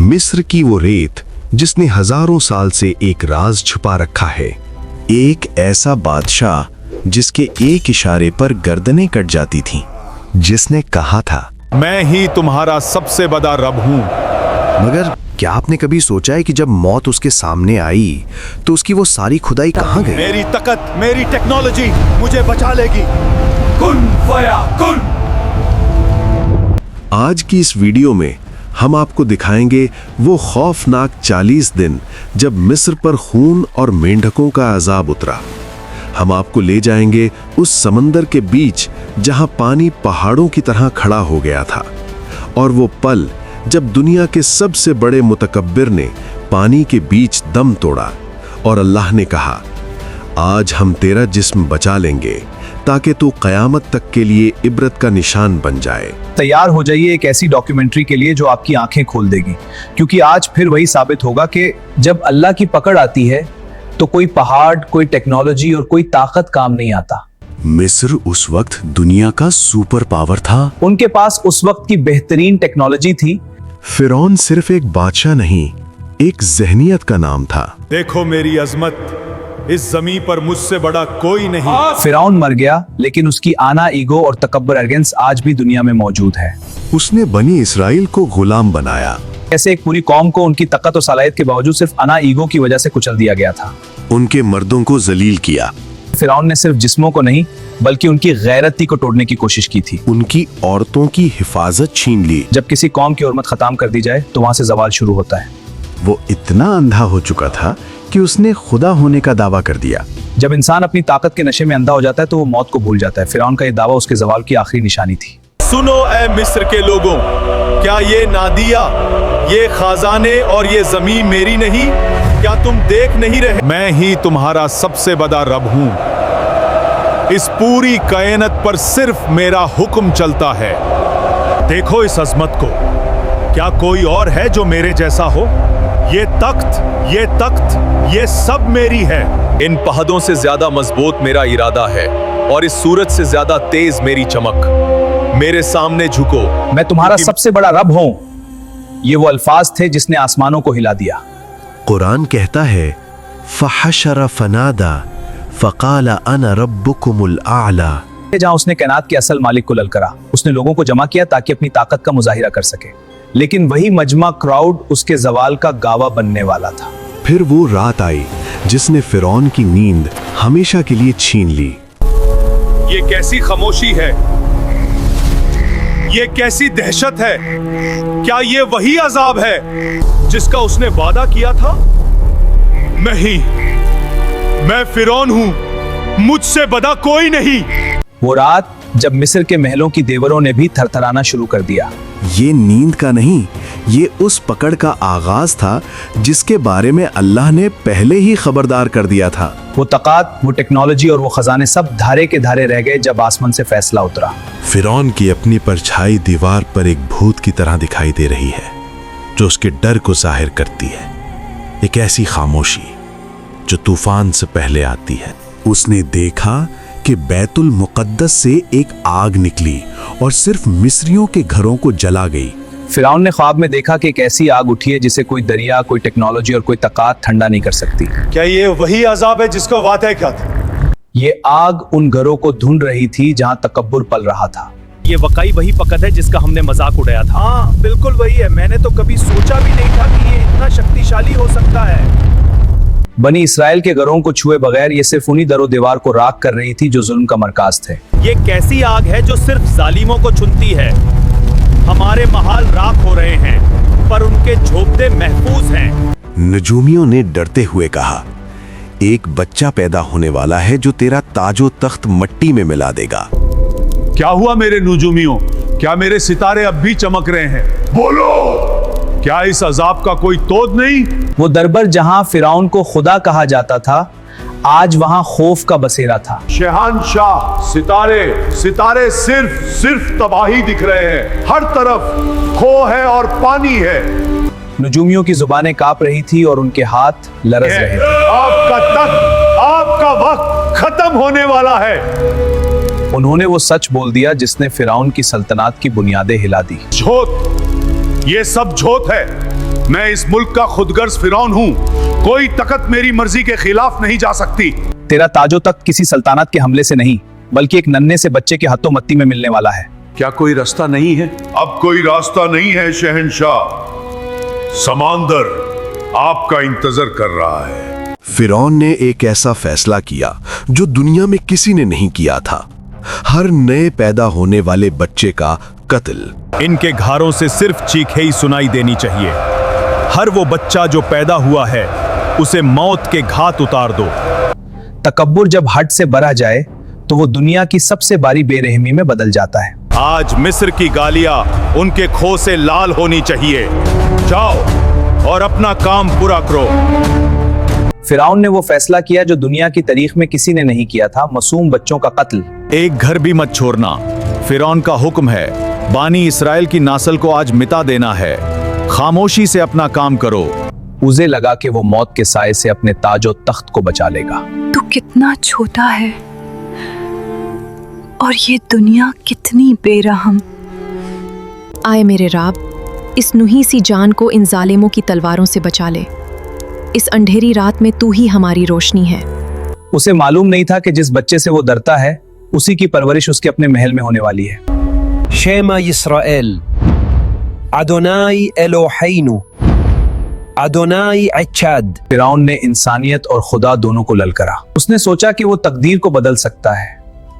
मिस्र की वो रेत जिसने हजारों साल से एक राज छुपा रखा है। एक ऐसा बादशाह जिसके एक इशारे पर गर्दनें कट जाती थीं, जिसने कहा था, मैं ही तुम्हारा सबसे बड़ा रब हूँ। मगर क्या आपने कभी सोचा है कि जब मौत उसके सामने आई तो उसकी वो सारी खुदाई कहाँ गई? मेरी ताकत, मेरी टेक्नोलॉजी मुझे बचा लेगी। कुन फया कुन। आज की इस वीडियो में हम आपको दिखाएंगे वो खौफनाक 40 दिन जब मिस्र पर खून और मेंढकों का अजाब उतरा। हम आपको ले जाएंगे उस समंदर के बीच जहां पानी पहाड़ों की तरह खड़ा हो गया था, और वो पल जब दुनिया के सबसे बड़े मुतकब्बिर ने पानी के बीच दम तोड़ा और अल्लाह ने कहा, आज हम तेरा जिस्म बचा लेंगे ताकि तू कयामत तक के लिए इबरत का निशान बन जाए। तैयार हो जाइए एक ऐसी डॉक्यूमेंट्री के लिए जो आपकी आंखें खोल देगी, क्योंकि आज फिर वही साबित होगा कि जब अल्लाह की पकड़ आती है तो कोई पहाड़, कोई टेक्नोलॉजी और कोई ताकत काम नहीं आता। मिस्र उस वक्त दुनिया का सुपर पावर था। उनके पास उस वक्त की बेहतरीन टेक्नोलॉजी थी। फिरौन सिर्फ एक बादशाह नहीं, एक ज़हनियत का नाम था। देखो मेरी अजमत, इस जमीन पर मुझसे बड़ा कोई नहीं। फिरौन मर गया, लेकिन उसकी आना, ईगो और तकब्बर, एरोगेंस आज भी दुनिया में मौजूद है। उसने बनी इसराइल को गुलाम बनाया। ऐसे एक पूरी कौम को उनकी ताकत और सलाहियत के बावजूद सिर्फ आना, ईगो की वजह से कुचल दिया गया था। उनके मर्दों को जलील किया। फिरौन ने सिर्फ जिस्मों को नहीं बल्कि उनकी गैरती को तोड़ने की कोशिश की थी। उनकी औरतों की हिफाजत छीन ली। जब किसी कौम की उर्मत खत्म कर दी जाए तो वहां से जवाल शुरू होता है। वो इतना अंधा हो चुका था कि उसने खुदा होने का दावा कर दिया। जब इंसान अपनी ताकत के नशे में अंधा हो जाता है तो वो मौत को भूल जाता है। फिरौन का ये दावा उसके जवाल की आखिरी निशानी थी। सुनो ऐ मिस्र के लोगों, क्या ये नादिया, ये खजाने और ये जमीन मेरी नहीं? क्या तुम देख नहीं रहे? मैं ही तुम्हारा सबसे बड़ा रब हूँ। इस पूरी कायनात पर सिर्फ मेरा हुक्म चलता है। देखो इस अजमत को, क्या कोई और है जो मेरे जैसा हो? ये तख्त, ये सब मेरी है। इन पहाड़ों से ज्यादा मजबूत मेरा इरादा है और इस सूरज से ज्यादा तेज मेरी चमक। मेरे सामने झुको। मैं तुम्हारा सबसे बड़ा रब हूँ। ये वो अल्फाज थे जिसने आसमानों को हिला दिया। कुरान कहता है, फहशर फनादा फकाला अना रब्बुकुमुल आला। जहां उसने कायनात के असल मालिक को ललकारा, उसने लोगों को जमा किया ताकि अपनी ताकत का मुजाहिरा कर सके। लेकिन वही मजमा क्राउड उसके जवाल का गावा बनने वाला था। फिर वो रात आई जिसने फिरौन की नींद हमेशा के लिए छीन ली। ये कैसी खामोशी है, ये कैसी दहशत है? क्या ये वही अजाब है जिसका उसने वादा किया था? मैं फिरौन हूं, मुझसे बड़ा कोई नहीं। वो रात जब मिस्र के महलों की देवरों ने भी थरथराना शुरू कर दिया। ये नींद का नहीं, ये उस पकड़ का आगाज था जिसके बारे में अल्लाह ने पहले ही खबरदार कर दिया था। वो ताकत, वो टेक्नोलॉजी और वो खजाने सब धारे के धारे रह गए जब आसमान से फैसला उतरा। फिरौन की अपनी परछाई दीवार पर एक भूत की तरह दिखाई दे रही है, जो उसके डर को जाहिर करती है। एक ऐसी खामोशी जो तूफान से पहले आती है। उसने देखा कि बैतुल मुकद्दस से एक आग निकली और सिर्फ मिस्रियों के घरों को जला गई। फिरौन ने ख्वाब में देखा कि एक ऐसी आग उठी है जिसे कोई दरिया, कोई टेक्नोलॉजी और कोई ताकत ठंडा नहीं कर सकती। क्या ये वही अजाब है जिसका वादा किया था? ये आग उन घरों को ढूंढ रही थी जहां तकब्बुर पल रहा था। ये वाकई वही पकड़ है जिसका हमने मजाक उड़ाया था। हाँ, बिल्कुल वही है। मैंने तो कभी सोचा भी नहीं था कि ये इतना शक्तिशाली हो सकता है। बनी इसराइल के घरों को छुए बगैर ये सिर्फ उन्हीं दरो दीवार को राख कर रही थी जो जुल्म का मरकाज थे। ये कैसी आग है जो सिर्फ जालिमों को चुनती है? हमारे महाल राख हो रहे हैं पर उनके झोपड़े महफूज हैं। नजूमियों ने डरते हुए कहा, एक बच्चा पैदा होने वाला है जो तेरा ताजो तख्त मट्टी में मिला देगा। क्या हुआ मेरे नजूमियों? क्या मेरे सितारे अब भी चमक रहे हैं? बोलो, क्या इस अजाब का कोई तोड़ नहीं? वो दरबार जहां फिरौन को खुदा कहा जाता था, आज वहां खौफ का बसेरा था। शहंशाह, सितारे सिर्फ तबाही दिख रहे हैं। हर तरफ खो है और पानी है। नजूमियों की जुबानें कांप रही थी और उनके हाथ लरज रहे थे। आपका वक्त खत्म होने वाला है। उन्होंने वो सच बोल दिया जिसने फिरौन की सल्तनत की बुनियादें हिला दी। झूठ, ये सब झूठ है। मैं इस मुल्क का खुदगर्ज फिरौन हूँ, कोई ताकत मेरी मर्जी के खिलाफ नहीं जा सकती। तेरा ताजो तख्त किसी सल्तनत के हमले से नहीं बल्कि एक नन्हे से बच्चे के हाथों मत्ती में मिलने वाला है। क्या कोई रास्ता नहीं है? अब कोई रास्ता नहीं है शहंशाह, समंदर आपका इंतजार कर रहा है। फिरौन ने एक ऐसा फैसला किया जो दुनिया में किसी ने नहीं किया था, हर नए पैदा होने वाले बच्चे का कत्ल। इनके घरों से सिर्फ चीखें ही सुनाई देनी चाहिए। हर वो बच्चा जो पैदा हुआ है उसे मौत के घात उतार दो। तकब्बुर जब हद से बढ़ा जाए तो वो दुनिया की सबसे बड़ी बेरहमी में बदल जाता है। आज मिस्र की गालियां उनके खो से लाल होनी चाहिए। जाओ और अपना काम पूरा करो। फिरौन ने वो फैसला किया जो दुनिया की तारीख में किसी ने नहीं किया था, मासूम बच्चों का कत्ल। एक घर भी मत छोड़ना। फिरौन का हुक्म है, बानी इसराइल की नस्ल को आज मिटा देना है। खामोशी से अपना काम करो। उसे लगा कि वो मौत के साए से अपने ताजो तख्त को बचा लेगा। तू कितना छोटा है और ये दुनिया कितनी बेरहम। आए मेरे राब, इस नुही सी जान को इन जालिमों की तलवारों से बचा ले। इस अंधेरी रात में तू ही हमारी रोशनी है। उसे मालूम नहीं था कि जिस बच्चे से वो डरता है उसी की परवरिश उसके अपने महल में होने वाली है। शेमा इस्राएल, अदोनाई एलोहेinu, अदोनाई अच्चाद। फिरौन ने इंसानियत और खुदा दोनों को ललकारा। उसने सोचा कि वो तकदीर को बदल सकता है,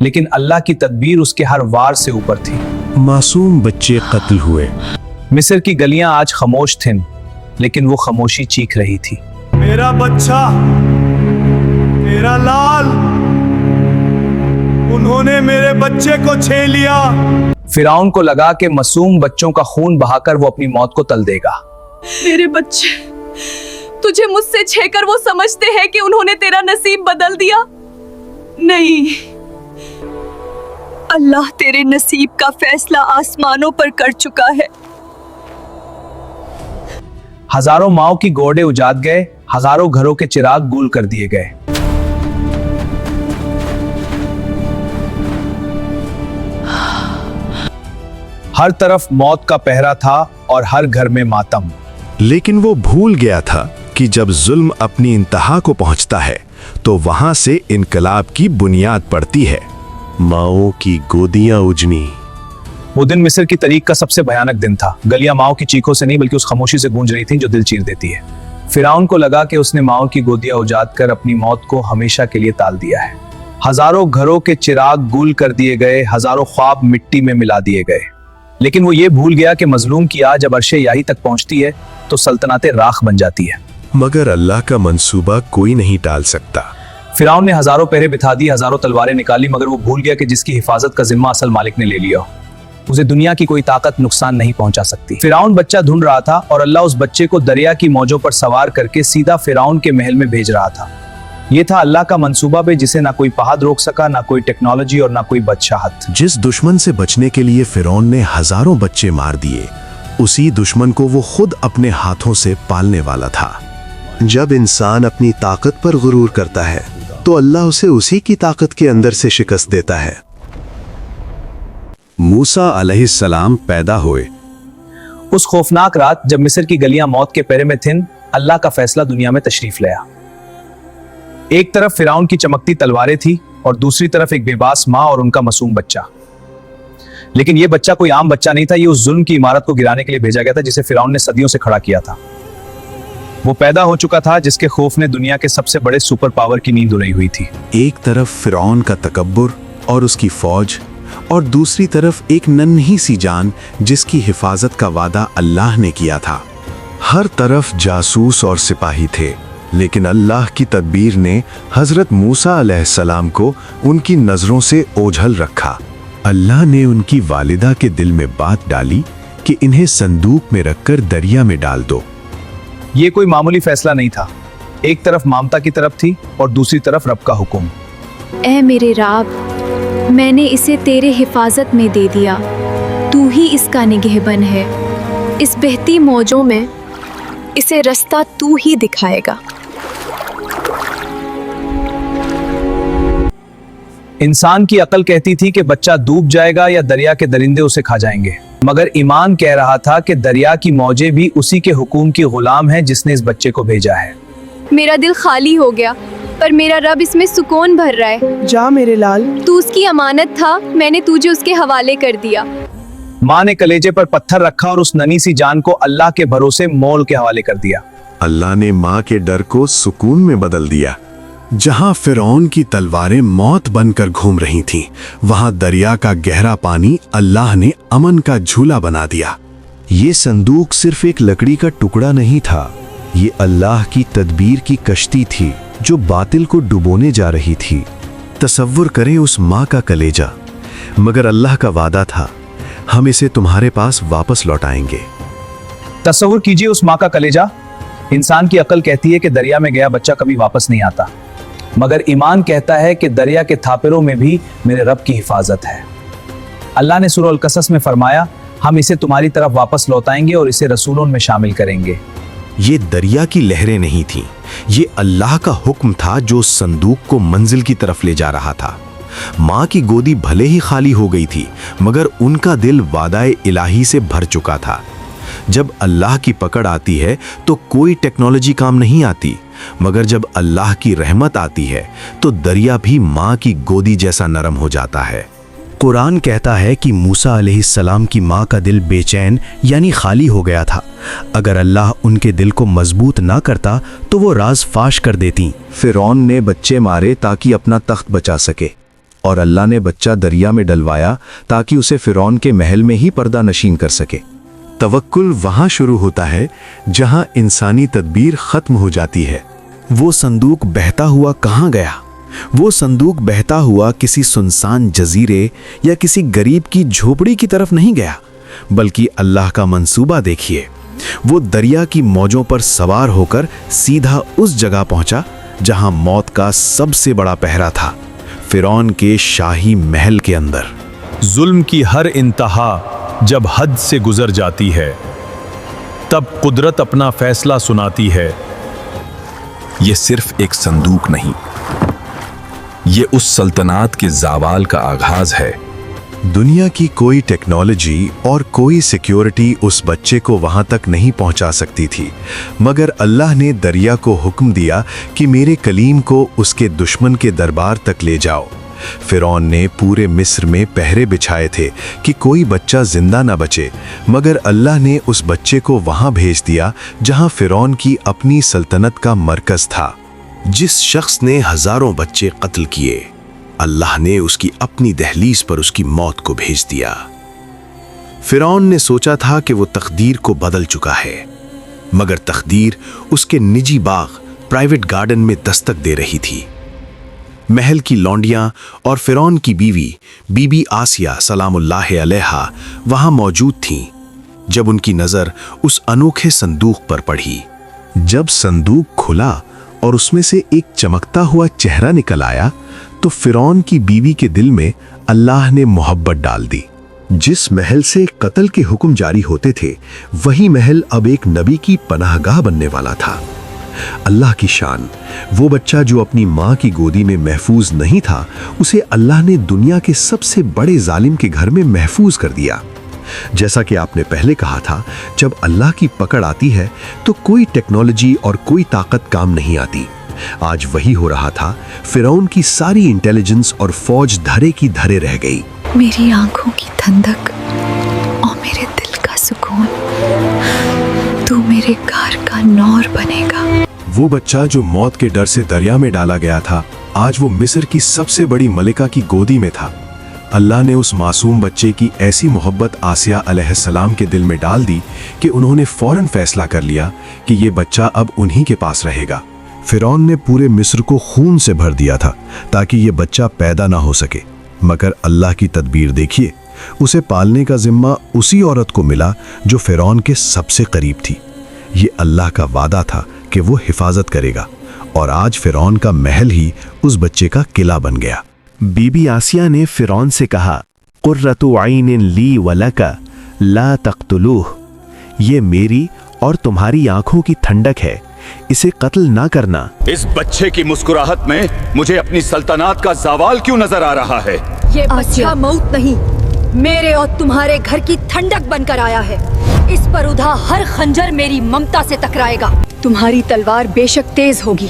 लेकिन अल्लाह की तदबीर उसके हर वार से ऊपर थी। मासूम बच्चे कत्ल हुए। मिस्र की गलियां आज खामोश थीं, लेकिन वो खामोशी चीख रही थी। मेरा बच्चा, मेरा लाल, उन्होंने मेरे बच्चे को छीन लिया। फिरौन को लगा कि मासूम बच्चों का खून बहाकर वो अपनी मौत को तल देगा। मेरे बच्चे, तुझे मुझसे छेकर वो समझते हैं कि उन्होंने तेरा नसीब बदल दिया। नहीं, अल्लाह तेरे नसीब का फैसला आसमानों पर कर चुका है। हजारों माओ की गोड़े उजाड़ गए, हजारों घरों के चिराग गुल कर दिए गए। हर तरफ मौत का पहरा था और हर घर में मातम। लेकिन वो भूल गया था कि जब जुल्म अपनी इंतहा को पहुंचता है तो वहां से इनकलाब की बुनियाद पड़ती है। माओ की गोदियां उजनी। वो दिन मिस्र की तारीख का सबसे भयानक दिन था। गलियां माओ की चीखों से नहीं बल्कि उस खामोशी से गूंज रही थीं जो दिल चीर देती है। फिरौन को लगा कि उसने माओ की गोदियां उजाड़ कर अपनी मौत को हमेशा के लिए टाल दिया है। हजारों घरों के चिराग गुल कर दिए गए, हजारों ख्वाब मिट्टी में मिला दिए गए। लेकिन वो ये भूल गया कि मजलूम की आज जब अर्शे याही तक पहुंचती है तो सल्तनतें राख बन जाती है। मगर अल्लाह का मंसूबा कोई नहीं टाल सकता। फिरौन ने हजारों पहरे बिठा दिए, हजारों तलवारें निकाली, मगर वो भूल गया कि जिसकी हिफाजत का जिम्मा असल मालिक ने ले लिया, उसे दुनिया की कोई ताकत नुकसान नहीं पहुंचा सकती। फिरौन बच्चा ढूंढ रहा था और अल्लाह उस बच्चे को दरिया की मौजों पर सवार करके सीधा फिरौन के महल में भेज रहा था। ये था अल्लाह का मंसूबा भी, जिसे ना कोई पहाड़ रोक सका, ना कोई टेक्नोलॉजी और ना कोई बादशाहत। जिस दुश्मन से बचने के लिए फिरौन ने हजारों बच्चे मार दिए, उसी दुश्मन को वो खुद अपने हाथों से पालने वाला था। जब इंसान अपनी ताकत पर गुरूर करता है तो अल्लाह उसे उसी की ताकत के अंदर से शिकस्त देता है। मूसा अलैहिस्सलाम पैदा हुए। उस खौफनाक रात जब मिस्र की गलियां मौत के पहरे में थीं, अल्लाह का फैसला दुनिया में तशरीफ लाया। एक तरफ फिरौन की चमकती तलवारें थी और दूसरी तरफ एक बेबास माँ और उनका मासूम बच्चा। लेकिन यह बच्चा कोई आम बच्चा नहीं था, ये उस जुल्म की इमारत को गिराने के लिए भेजा गया था जिसे फिरौन ने सदियों से खड़ा किया था। वो पैदा हो चुका था जिसके खौफ ने दुनिया के सबसे बड़े सुपर पावर की नींद उड़ाई हुई थी। एक तरफ फिरौन का तकब्बुर और उसकी फौज, और दूसरी तरफ एक नन्ही सी जान जिसकी हिफाजत का वादा अल्लाह ने किया था। हर तरफ जासूस और सिपाही थे, लेकिन अल्लाह की तदबीर ने हजरत मूसा अलैहिस्सलाम को उनकी नजरों से ओझल रखा। अल्लाह ने उनकी वालिदा के दिल में बात डाली कि इन्हें संदूक में रखकर दरिया में डाल दो। ये कोई मामूली फैसला नहीं था। एक तरफ ममता की तरफ थी और दूसरी तरफ रब का हुक्म। ऐ मेरे राब, मैंने इसे तेरे हिफाजत में दे दिया, तू ही इसका निगहबन है। इस बहती मौजों में इसे रास्ता तू ही दिखाएगा। इंसान की अकल कहती थी कि बच्चा डूब जाएगा या दरिया के दरिंदे उसे खा जाएंगे, मगर ईमान कह रहा था कि दरिया की मौजें भी उसी के हुक्म की गुलाम हैं जिसने इस बच्चे को भेजा है। मेरा दिल खाली हो गया, पर मेरा रब इसमें सुकून भर रहा है। जा मेरे लाल, तू उसकी अमानत था, मैंने तुझे उसके हवाले कर दिया। माँ ने कलेजे पर पत्थर रखा और उस ननी सी जान को अल्लाह के भरोसे मोल के हवाले कर दिया। अल्लाह ने माँ के डर को सुकून में बदल दिया। जहां फिरौन की तलवारें मौत बनकर घूम रही थीं, वहां दरिया का गहरा पानी अल्लाह ने अमन का झूला बना दिया। ये संदूक सिर्फ एक लकड़ी का टुकड़ा नहीं था, ये अल्लाह की तदबीर की कश्ती थी जो बातिल को डुबोने जा रही थी। तसव्वुर करें उस माँ का कलेजा, मगर अल्लाह का वादा था, हम इसे तुम्हारे पास वापस लौटाएंगे। तसव्वुर कीजिए उस माँ का कलेजा। इंसान की अकल कहती है कि दरिया में गया बच्चा कभी वापस नहीं आता, मगर ईमान कहता है कि दरिया के थापिरों में भी मेरे रब की हिफाजत है। अल्लाह ने सूरह अल-कसस में फरमाया, हम इसे तुम्हारी तरफ वापस लौटाएंगे और इसे रसूलों में शामिल करेंगे। ये दरिया की लहरें नहीं थीं, ये अल्लाह का हुक्म था जो संदूक को मंजिल की तरफ ले जा रहा था। माँ की गोदी भले ही खाली हो गई थी, मगर उनका दिल वादाए इलाही से भर चुका था। जब अल्लाह की पकड़ आती है तो कोई टेक्नोलॉजी काम नहीं आती, मगर जब अल्लाह की रहमत आती है तो दरिया भी माँ की गोदी जैसा नरम हो जाता है। कुरान कहता है कि मूसा अलैहिस्सलाम की माँ का दिल बेचैन यानी खाली हो गया था। अगर अल्लाह उनके दिल को मजबूत ना करता तो वो राज फाश कर देती। फिरौन ने बच्चे मारे ताकि अपना तख्त बचा सके, और अल्लाह ने बच्चा दरिया में डलवाया ताकि उसे फिरौन के महल में ही पर्दा नशीन कर सके। तवक्कुल वहां शुरू होता है जहां इंसानी तदबीर खत्म हो जाती है। वो संदूक बहता हुआ कहाँ गया? वो संदूक बहता हुआ किसी सुनसान जजीरे या किसी गरीब की झोपड़ी की तरफ नहीं गया, बल्कि अल्लाह का मंसूबा देखिए। वो दरिया की मौजों पर सवार होकर सीधा उस जगह पहुंचा जहां मौत का सबसे बड़ा पहरा था, फिरौन के शाही महल के अंदर। जुल्म की हर इंतहा जब हद से गुजर जाती है, तब कुदरत अपना फैसला सुनाती है। ये सिर्फ एक संदूक नहीं, ये उस सल्तनत के ज़वाल का आगाज है। दुनिया की कोई टेक्नोलॉजी और कोई सिक्योरिटी उस बच्चे को वहां तक नहीं पहुंचा सकती थी, मगर अल्लाह ने दरिया को हुक्म दिया कि मेरे कलीम को उसके दुश्मन के दरबार तक ले जाओ। फिरौन ने पूरे मिस्र में पहरे बिछाए थे कि कोई बच्चा जिंदा न बचे, मगर अल्लाह ने उस बच्चे को वहां भेज दिया जहां फिरौन की अपनी सल्तनत का मरकज था। जिस शख्स ने हजारों बच्चे कत्ल किए, अल्लाह ने उसकी अपनी दहलीज पर उसकी मौत को भेज दिया। फिरौन ने सोचा था कि वो तकदीर को बदल चुका है, मगर तकदीर उसके निजी बाग, प्राइवेट गार्डन में दस्तक दे रही थी। महल की लौंडियां और फिरौन की बीवी बीबी आसिया सलामुल्लाह अलैहा वहां मौजूद थीं जब उनकी नजर उस अनोखे संदूक पर पड़ी। जब संदूक खुला और उसमें से एक चमकता हुआ चेहरा निकल आया, तो फिरौन की बीवी के दिल में अल्लाह ने मोहब्बत डाल दी। जिस महल से कत्ल के हुक्म जारी होते थे, वही महल अब एक नबी की पनाहगाह बनने वाला था। अल्लाह की शान, वो बच्चा जो अपनी माँ की गोदी में महफूज नहीं था, उसे अल्लाह ने दुनिया के सबसे बड़े जालिम के घर में महफूज कर दिया। जैसा कि आपने पहले कहा था, जब अल्लाह की पकड़ आती है तो कोई टेक्नोलॉजी और कोई ताकत काम नहीं आती। आज वही हो रहा था। फिरौन की सारी इंटेलिजेंस और फौज धरे की धरे रह गई। मेरी आंखों की ठंडक और मेरे दिल का सुकून, तू मेरे घर का नूर बनेगा। वो बच्चा जो मौत के डर से दरिया में डाला गया था, आज वो मिस्र की सबसे बड़ी मलिका की गोदी में था। अल्लाह ने उस मासूम बच्चे की ऐसी मोहब्बत आसिया अलैहिस्सलाम के दिल में डाल दी कि उन्होंने फौरन फैसला कर लिया कि ये बच्चा अब उन्हीं के पास रहेगा। फिरौन ने पूरे मिस्र को खून से भर दिया था ताकि ये बच्चा पैदा ना हो सके, मगर अल्लाह की तदबीर देखिए, उसे पालने का जिम्मा उसी औरत को मिला जो फिरौन के सबसे करीब थी। ये अल्लाह का वादा था कि वो हिफाजत करेगा, और आज फिरौन का महल ही उस बच्चे का किला बन गया। बीबी आसिया ने फिरौन से कहा, कुर्रतु आइनिन ली वलका ला तक़्तुलूह, ये मेरी और तुम्हारी आंखों की ठंडक है, इसे कत्ल ना करना। इस बच्चे की मुस्कुराहट में मुझे अपनी सल्तनत का ज़वाल क्यों नजर आ रहा है? ये बच्चा मौत नहीं, मेरे और तुम्हारे घर की ठंडक बनकर आया है। इस पर उधा हर खंजर मेरी ममता से टकराएगा। तुम्हारी तलवार बेशक तेज होगी,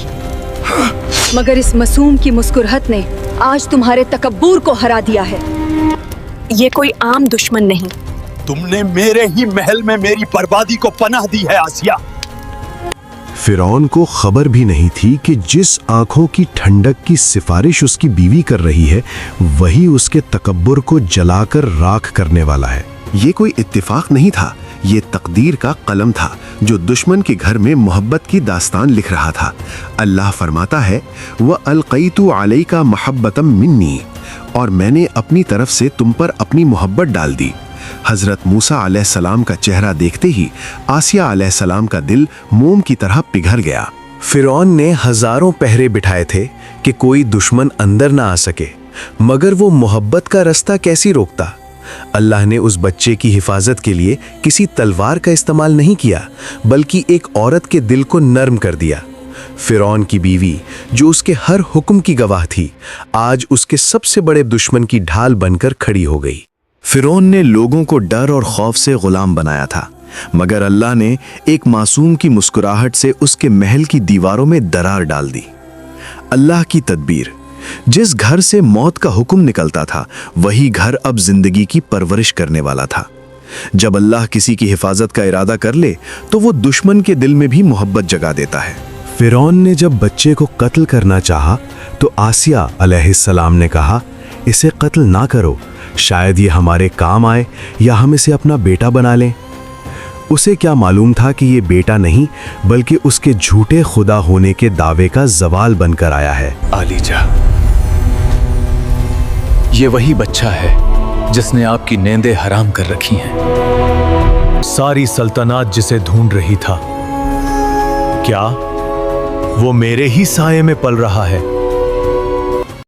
मगर इस मासूम की मुस्कुराहट ने आज तुम्हारे तकब्बुर को हरा दिया है। ये कोई आम दुश्मन नहीं। तुमने मेरे ही महल में मेरी बर्बादी को पनाह दी है आसिया। फिरौन को खबर भी नहीं थी कि जिस आंखों की ठंडक की सिफारिश उसकी बीवी कर रही है, वही उसके तकब्बुर को जलाकर राख करने वाला है। ये कोई इत्तेफाक नहीं था, ये तकदीर का कलम था जो दुश्मन के घर में मोहब्बत की दास्तान लिख रहा था। अल्लाह फरमाता है, व अलक़ैतु अलैका महब्बतम मिन्नी, और मैंने अपनी तरफ से तुम पर अपनी मोहब्बत डाल दी। हजरत मूसा अलैहिस्सलाम का चेहरा देखते ही आसिया अलैहिस्सलाम का दिल मोम की तरह पिघल गया। फिरौन ने हजारों पहरे बिठाए थे कि कोई दुश्मन अंदर ना आ सके, मगर वो मोहब्बत का रास्ता कैसी रोकता। अल्लाह ने उस बच्चे की हिफाजत के लिए किसी तलवार का इस्तेमाल नहीं किया, बल्कि एक औरत के दिल को नर्म कर दिया। फिरौन की बीवी, जो उसके हर हुक्म की गवाह थी, आज उसके सबसे बड़े दुश्मन की ढाल बनकर खड़ी हो गई। फिरौन ने लोगों को डर और खौफ से गुलाम बनाया था, मगर अल्लाह ने एक मासूम की मुस्कुराहट से उसके महल की दीवारों में दरार डाल दी। अल्लाह की तदबीर। जिस घर से मौत का हुक्म निकलता था, वही घर अब जिंदगी की परवरिश करने वाला था। जब अल्लाह किसी की हिफाजत का इरादा कर ले, तो वो दुश्मन के दिल में भी मोहब्बत जगा देता है। फिरौन ने जब बच्चे को कत्ल करना चाहा, तो आसिया अलैहिस्सलाम ने कहा, इसे कत्ल ना करो, शायद ये हमारे काम आए या हम इसे अपना बेटा बना लें। उसे क्या मालूम था कि ये बेटा नहीं, बल्कि उसके झूठे खुदा होने के दावे का जवाल बनकर आया है। आलीजा, ये वही बच्चा है जिसने आपकी नींदें हराम कर रखी हैं। सारी सल्तनत जिसे ढूंढ रही था, क्या वो मेरे ही साये में पल रहा है?